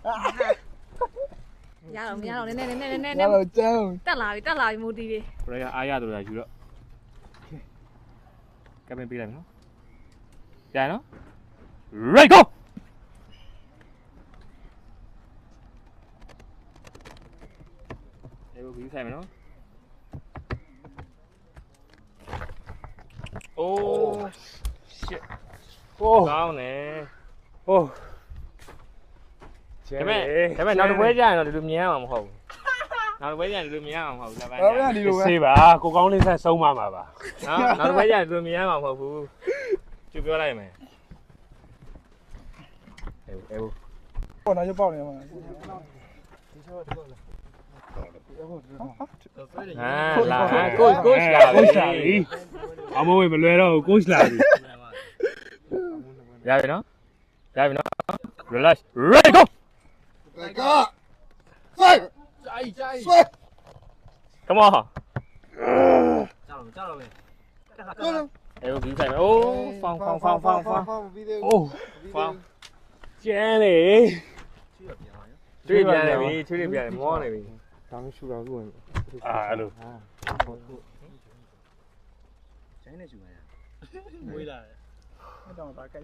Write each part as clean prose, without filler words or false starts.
ရတော့မရတော့နည်းနည်းတက်လာပြီမူတီလေး ကိုရအားရတော့ယူတော့ကပ်ပင်ပေးလိုက်မယ်နော်ပြန်နော် Ready go အေးဘီးဆိုင်မယ်နော် Oh shit ကောင်းတယ်ဟိုဒါပေမဲ့နောက်တစ်ပွဲကျရင်တော့ဒီလိုမြင်ရမှာမဟုတ်ဘူးနောက်တစ်ပွဲကျရင်ဒီလိုမြင်ရမှာမဟုတ်ဘူးလက်ပိုင်းကျ ဆေးပါကိုကောင်းလေးဆက်ဆုံးပါမှာပါနော်နောက်တစ်ပွဲကျရင်ဒီလိုမြင်ရမှာမဟုတ်ဘူးကျပြောလိုက်မယ်အေး ပေါ်လာရပေါက်နေမှာ ဟာလာကိုချ်လာပြီ အမဝေမလွယ်တော့ကိုချ်လာပြီ ရပြီနော် relax ready go ကစိုက်ဆွဲ come on ကြောက်တော့ပဲ အေးဘီးဆိုင်မယ် oh ဖောင်းပြီးသေး အိုး ဖောင်း ကျန်းလေ ချွေးပြန်နေပြီချွေးပြန်နေမောနေပြီ ဒါမှရှူတော့သူ့ဝင် အဲ့လို ကျင်းနေချူပါရဝေးလာတယ် အဲ့တော့ဒါကရ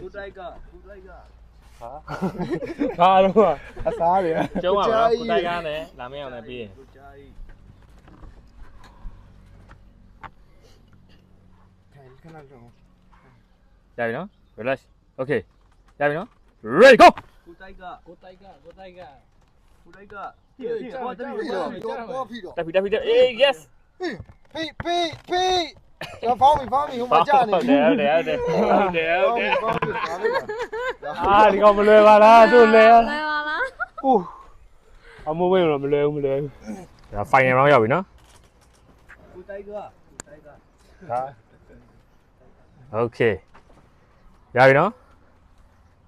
ကိုတိုက်က ဟာတော့ အစားတွေ ကျုံးပါတော့ကိုတိုက်ကားနဲ့လာမင်းအောင်လည်းပြီးရင် ကိုကြားကြီး ခဏတော့ ရပြီနော် relax okay ရပြီနော် ready go ကိုတိုက်က ကိုတိုက်က ဟောတမီးတော့ တက်ပြီအေး yes ဖေးကျွန်တော်ဖောင်းပြီဟိုမှာကြာနေ ဟုတ်တယ် အာဒီကောင်မလွယ်ပါလားသူ့လဲ လဲပါလား ဟိုအမဝေတော့မလွယ်ဘူးဒါ final round ရောက်ပြီနော် ကိုတိုက်က ဟာ okay ရပြီနော်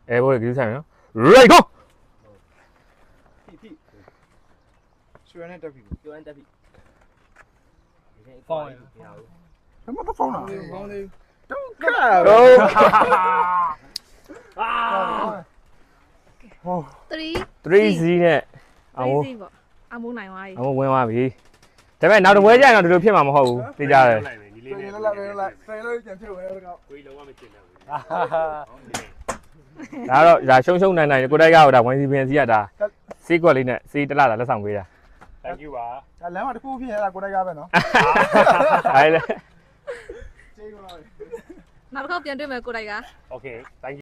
အဲဘောကြီးဆိုင်နော် ready go ရှူရနဲ့တက်ပြီ ကျွမ်းတက်ပြီ ဘယ်မှာဖောင်းလာဖောင်းလေးတော့ကဲ 3 3 Z နဲ့အောင် စီပေါ့အမိုးနိုင်သွားပြီ အောင်ဝင်သွားပြီဒါပေမဲ့နောက်တစ်ပွဲကျရင်တော့ဒီလိုဖြစ်မှာမဟုတ်ဘူးသိကြတယ် ညီ ပြေ လေး း နဲ့ လာဆိုင်လို့ပြန်ဖြစ်လို့ရတယ်ကော ကိုကြီးလုံးဝမကျင်တော့ဘူး ဒါတော့ဒါရှုံနိုင်ကိုတိုက်ကတော့ဒါဝင်စီပင်စီကဒါစီးကွက်လေးနဲ့စီးတလာလက်ဆောင်ပေးတာ thank you ပါ ဒါလမ်းမှာတစ်ခုဖြစ်ရတာကိုတိုက်ကပဲနော် အဲလေ ကျေးဇူးပါ နောက်တစ်ခေါက်ပြန်တွေ့မယ်ကိုတိုက်က okay thank you